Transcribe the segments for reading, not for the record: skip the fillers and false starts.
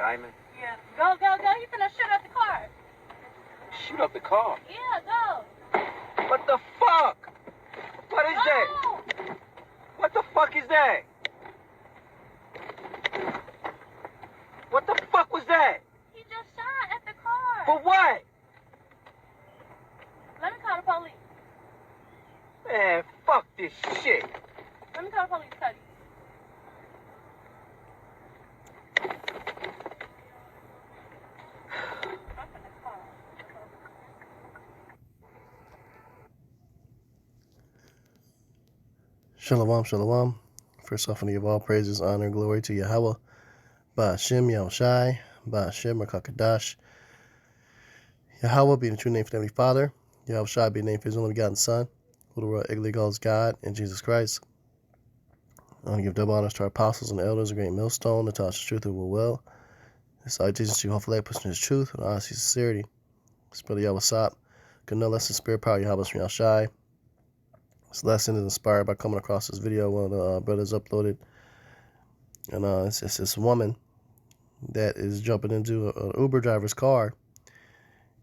Diamond? Yeah. Go. You finna shoot up the car. Shoot up the car? Yeah, go. What the fuck? What is that? What the fuck is that? What the fuck was that? He just shot at the car. For what? Let me call the police. Man, fuck this shit. Let me call the police, Cuddy. Shalom, shalom. First off, I give all praises, honor, glory to Yahweh, Ba'ashem Yahushai, Ba'ashem Rakakadash. Yahweh being the true name for the Heavenly Father, Yahushai being the name for His only begotten Son, who the world ignorantly calls God, and Jesus Christ. I want to give double honors to our apostles and elders, a great millstone, the touch of truth who will. This salutations to you, hopefully, pushing His truth with honesty and sincerity. This brother Yahweh Sop, good no less than spirit power, Yahweh from Yahushai. This lesson is inspired by coming across this video one of the brothers uploaded. And it's this woman that is jumping into an Uber driver's car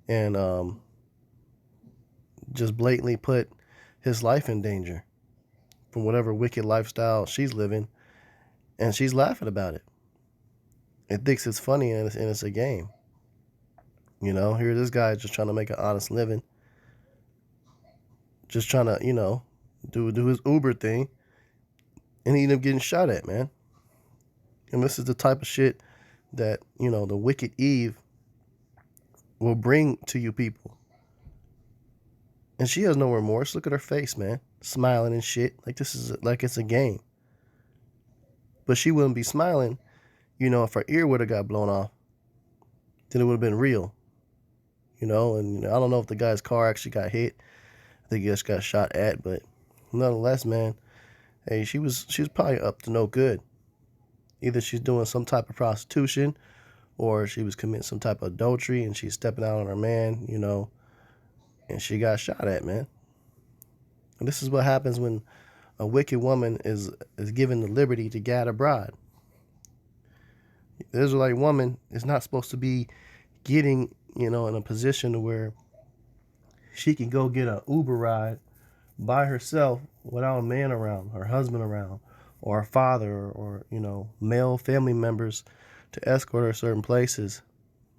and just blatantly put his life in danger from whatever wicked lifestyle she's living. And she's laughing about it. It thinks it's funny and it's a game. You know, here this guy just trying to make an honest living. Just trying to, do his Uber thing, and he ended up getting shot at, man. And this is the type of shit that, the wicked Eve will bring to you people. And she has no remorse. Look at her face, man. Smiling and shit. Like this is like it's a game. But she wouldn't be smiling, if her ear would have got blown off. Then it would have been real. And I don't know if the guy's car actually got hit. I think he just got shot at, but nonetheless, man, hey, she was probably up to no good. Either she's doing some type of prostitution, or she was committing some type of adultery, and she's stepping out on her man, and she got shot at, man. And this is what happens when a wicked woman is given the liberty to gad abroad. The Israelite woman is not supposed to be getting, in a position where she can go get an Uber ride by herself without a man around, her husband around, or a father, or male family members to escort her certain places.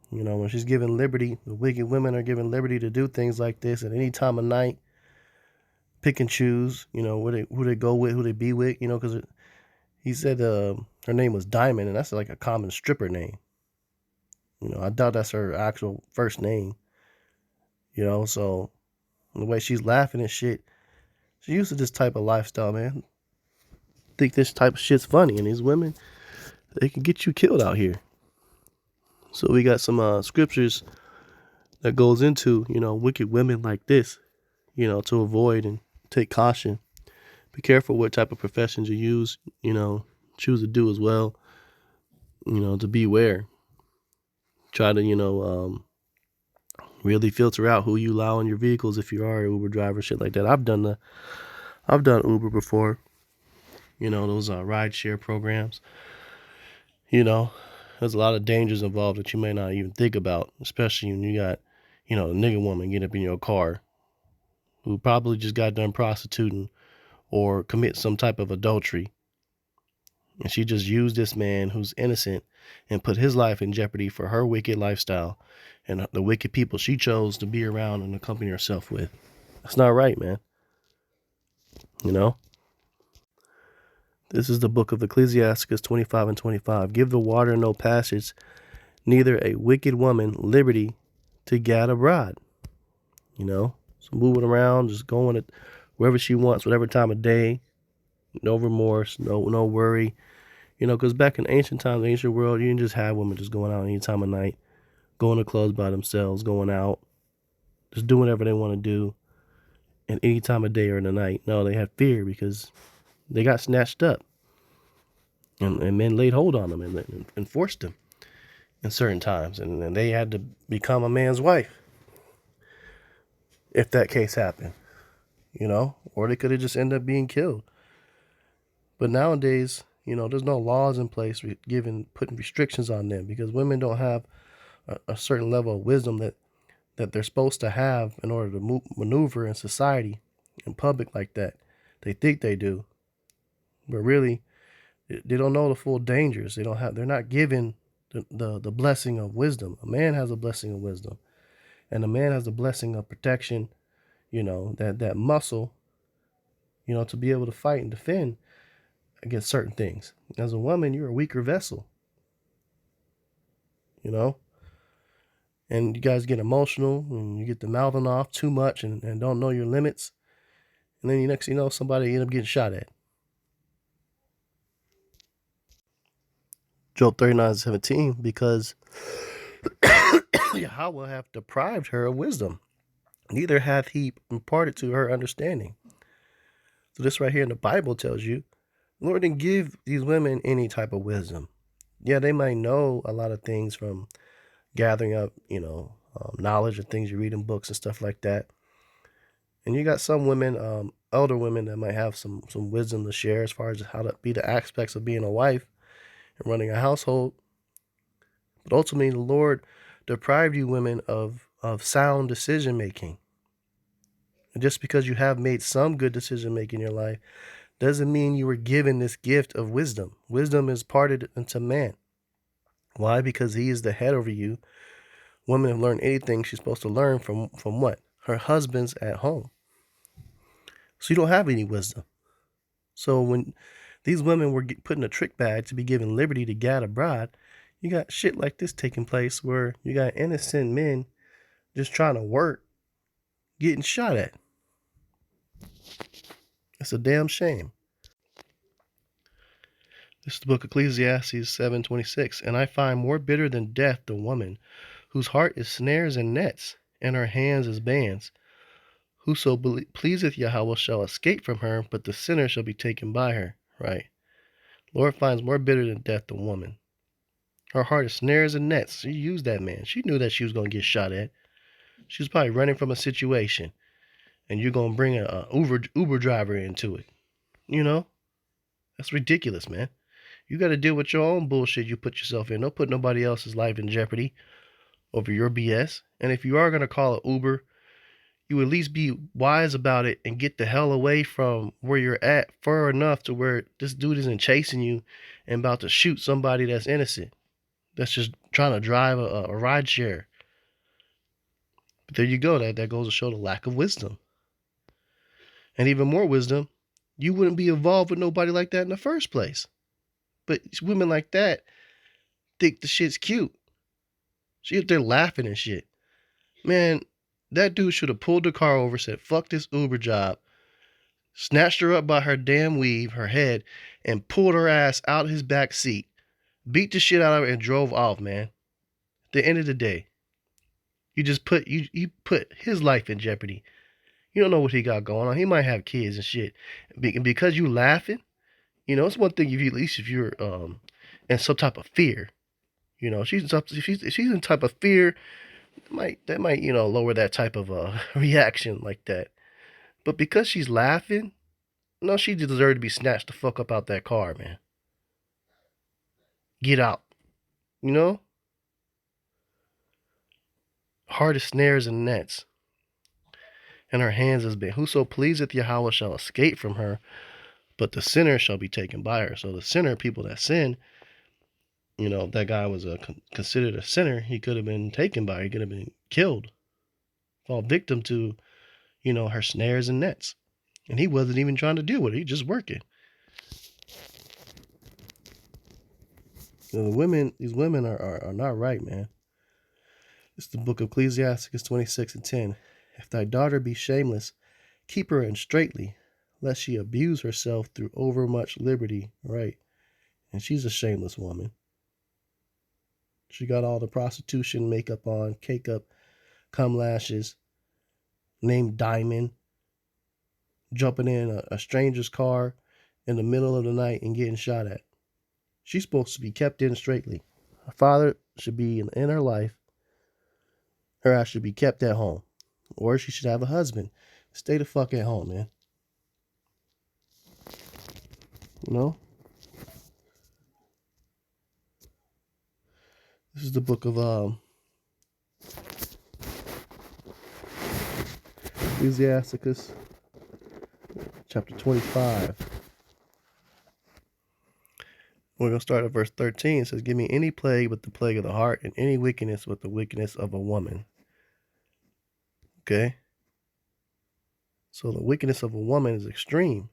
When she's given liberty, the wicked women are given liberty to do things like this at any time of night, pick and choose, who they go with, who they be with, because he said her name was Diamond, and that's like a common stripper name. I doubt that's her actual first name, so the way she's laughing and shit, she used to this type of lifestyle, man. Think this type of shit's funny, and these women, they can get you killed out here. So we got some scriptures that goes into, wicked women like this, to avoid and take caution. Be careful what type of professions you use, choose to do as well, to beware. Try to, really filter out who you allow in your vehicles if you are an Uber driver, shit like that. I've done Uber before. Those ride share programs. There's a lot of dangers involved that you may not even think about, especially when you got, a nigga woman get up in your car who probably just got done prostituting or commit some type of adultery. And she just used this man who's innocent and put his life in jeopardy for her wicked lifestyle and the wicked people she chose to be around and accompany herself with. That's not right, man. This is the book of Ecclesiasticus 25 and 25. Give the water no passage, neither a wicked woman liberty to gad abroad. So moving around, just going at wherever she wants, whatever time of day. No remorse, no worry. Because back in ancient times, the ancient world, you didn't just have women just going out any time of night, going to clubs by themselves, going out, just doing whatever they want to do at any time of day or in the night. No, they had fear because they got snatched up. And men laid hold on them and forced them in certain times. And they had to become a man's wife if that case happened. Or they could have just ended up being killed. But nowadays, You know, there's no laws in place putting restrictions on them because women don't have a certain level of wisdom that they're supposed to have in order to maneuver in society, in public like that. They think they do, but really, they don't know the full dangers. They're not given the blessing of wisdom. A man has a blessing of wisdom, and a man has a blessing of protection. You know, that muscle, you know, to be able to fight and defend against certain things. As a woman, you're a weaker vessel, you know, and you guys get emotional and you get the mouthing off too much and don't know your limits. And then next thing you know, somebody end up getting shot at. Job 39:17, because Yahweh hath deprived her of wisdom, neither hath he imparted to her understanding. So this right here in the Bible tells you, the Lord didn't give these women any type of wisdom. Yeah, they might know a lot of things from gathering up, you know, knowledge of things you read in books and stuff like that. And you got some women, elder women, that might have some wisdom to share as far as how to be the aspects of being a wife and running a household. But ultimately, the Lord deprived you women of sound decision making. And just because you have made some good decision making in your life doesn't mean you were given this gift of wisdom. Wisdom is parted into man. Why? Because he is the head over you. Women have learned anything she's supposed to learn from what? Her husband's at home. So you don't have any wisdom. So when these women were put in a trick bag to be given liberty to gad abroad, you got shit like this taking place where you got innocent men just trying to work, getting shot at. It's a damn shame. This is the book of Ecclesiastes 7:26. And I find more bitter than death the woman, whose heart is snares and nets, and her hands as bands. Whoso pleaseth Yahweh shall escape from her, but the sinner shall be taken by her. Right. Lord finds more bitter than death the woman. Her heart is snares and nets. She used that man. She knew that she was going to get shot at. She was probably running from a situation, and you're going to bring a Uber driver into it. You know? That's ridiculous, man. You got to deal with your own bullshit you put yourself in. Don't put nobody else's life in jeopardy over your BS. And if you are going to call it Uber, you at least be wise about it and get the hell away from where you're at far enough to where this dude isn't chasing you and about to shoot somebody that's innocent, that's just trying to drive a ride share. But there you go. That goes to show the lack of wisdom. And even more wisdom, you wouldn't be involved with nobody like that in the first place. But women like that think the shit's cute. She up there laughing and shit. Man, that dude should have pulled the car over, said, fuck this Uber job, snatched her up by her damn weave, her head, and pulled her ass out of his back seat, beat the shit out of her, and drove off, man. At the end of the day, you just put his life in jeopardy. You don't know what he got going on. He might have kids and shit. Because you laughing, you know, it's one thing if you're in some type of fear. You know, if she's in type of fear, that might you know lower that type of reaction like that. But because she's laughing, no, she deserved to be snatched the fuck up out that car, man. Get out. You know? Heart is snares and nets, and her hands has been. Whoso pleaseth Yahweh shall escape from her, but the sinner shall be taken by her. So the sinner, people that sin, you know, that guy was considered a sinner. He could have been taken by her. He could have been killed, fall victim to, you know, her snares and nets. And he wasn't even trying to deal with it. He just working. You know, these women are not right, man. It's the book of Ecclesiastes 26:10. If thy daughter be shameless, keep her in straitly, lest she abuse herself through overmuch liberty. Right. And she's a shameless woman. She got all the prostitution makeup on, cake up, cum lashes, named Diamond, jumping in a stranger's car in the middle of the night and getting shot at. She's supposed to be kept in straitly. Her father should be in her life. Her ass should be kept at home. Or she should have a husband. Stay the fuck at home, man. You know? This is the book of Ecclesiasticus, chapter 25. We're going to start at verse 13. It says, give me any plague but the plague of the heart, and any wickedness but the wickedness of a woman. Okay? So the wickedness of a woman is extreme.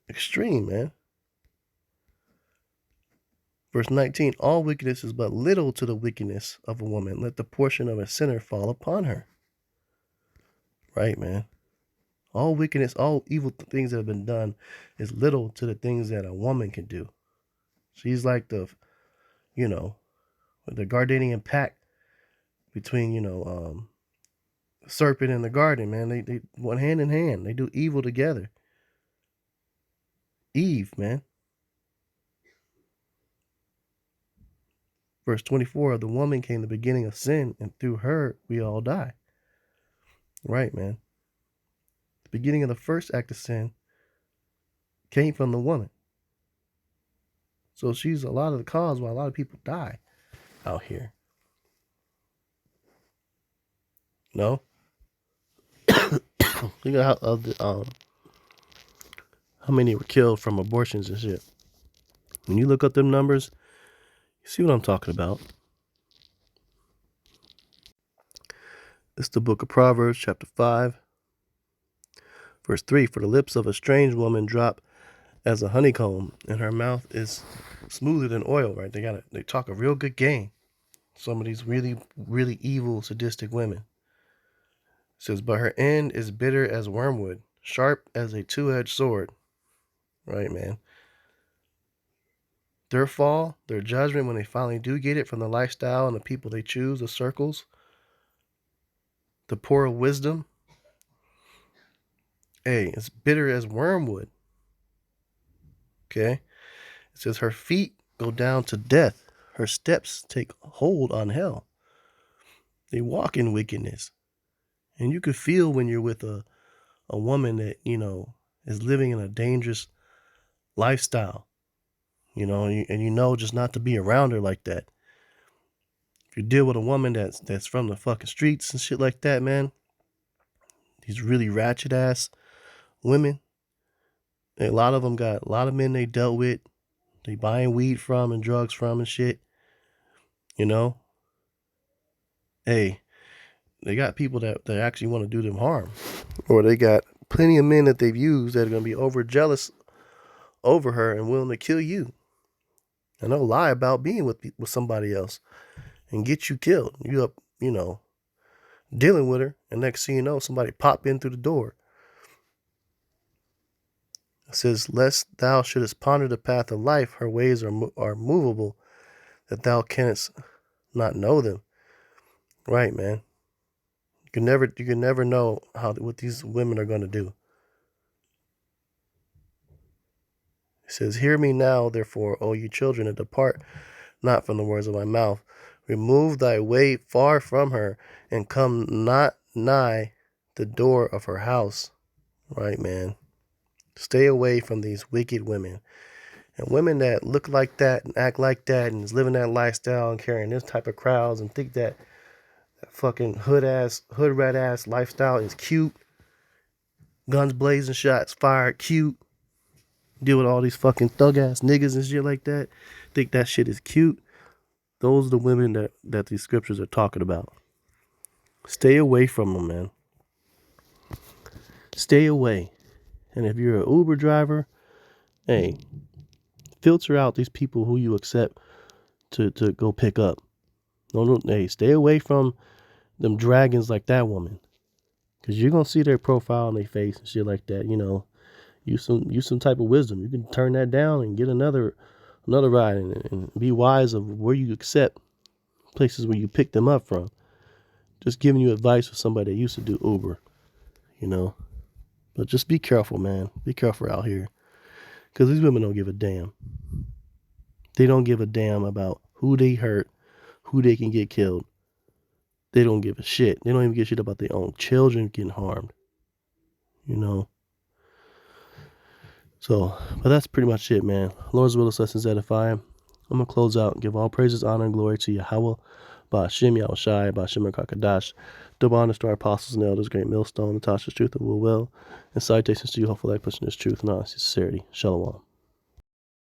Extreme, man. Verse 19, all wickedness is but little to the wickedness of a woman. Let the portion of a sinner fall upon her. Right, man. All wickedness, all evil things that have been done is little to the things that a woman can do. She's like the Gardenian pact between, the serpent and the garden, man. They went hand in hand. They do evil together. Eve, man. Verse 24, of the woman came the beginning of sin, and through her we all die. Right, man. The beginning of the first act of sin came from the woman. So she's a lot of the cause why a lot of people die out here. No? Look at how many were killed from abortions and shit. When you look up them numbers, you see what I'm talking about. It's the book of Proverbs, chapter 5, verse 3. For the lips of a strange woman drop as a honeycomb, and her mouth is smoother than oil, right? They talk a real good game. Some of these really, really evil, sadistic women. It says, but her end is bitter as wormwood, sharp as a two-edged sword. Right, man. Their fall, their judgment, when they finally do get it from the lifestyle and the people they choose, the circles, the poor wisdom. Hey, it's bitter as wormwood. Okay? It says her feet go down to death. Her steps take hold on hell. They walk in wickedness. And you can feel when you're with a woman that, is living in a dangerous lifestyle. And just not to be around her like that. If you deal with a woman that's from the fucking streets and shit like that, man, these really ratchet ass women, a lot of them got a lot of men they dealt with, they buying weed from and drugs from and shit. Hey, they got people that actually want to do them harm, or they got plenty of men that they've used that are going to be over jealous over her and willing to kill you. And they'll lie about being with somebody else and get you killed. You up, dealing with her, and next thing you know, somebody pop in through the door. It says, lest thou shouldest ponder the path of life, her ways are movable, that thou canst not know them. Right, man. You can never know what these women are going to do. It says, hear me now, therefore, O you children, and depart not from the words of my mouth. Remove thy way far from her, and come not nigh the door of her house. Right, man. Stay away from these wicked women. And women that look like that and act like that and is living that lifestyle and carrying this type of crowds and think that fucking hood rat ass lifestyle is cute. Guns blazing, shots fired, cute. Deal with all these fucking thug ass niggas and shit like that. Think that shit is cute. Those are the women that these scriptures are talking about. Stay away from them, man. Stay away. And if you're an Uber driver, hey, filter out these people who you accept to go pick up. Hey, stay away from them dragons like that woman. Because you're going to see their profile on their face and shit like that, Use some type of wisdom. You can turn that down and get another ride and be wise of where you accept places where you pick them up from. Just giving you advice for somebody that used to do Uber, But just be careful, man. Be careful out here. Because these women don't give a damn. They don't give a damn about who they hurt, who they can get killed. They don't give a shit. They don't even give a shit about their own children getting harmed. So, but that's pretty much it, man. Lord's will, lessons edify. I'm going to close out and give all praises, honor, and glory to Yahweh, Ba'Hashem, Yahushai, Ba'Hashem Kakadash, double honors to our apostles and elders, great millstone, Natasha's truth and will, and salutations to you, hopefully I pushing this truth and honesty, sincerity. Shalom.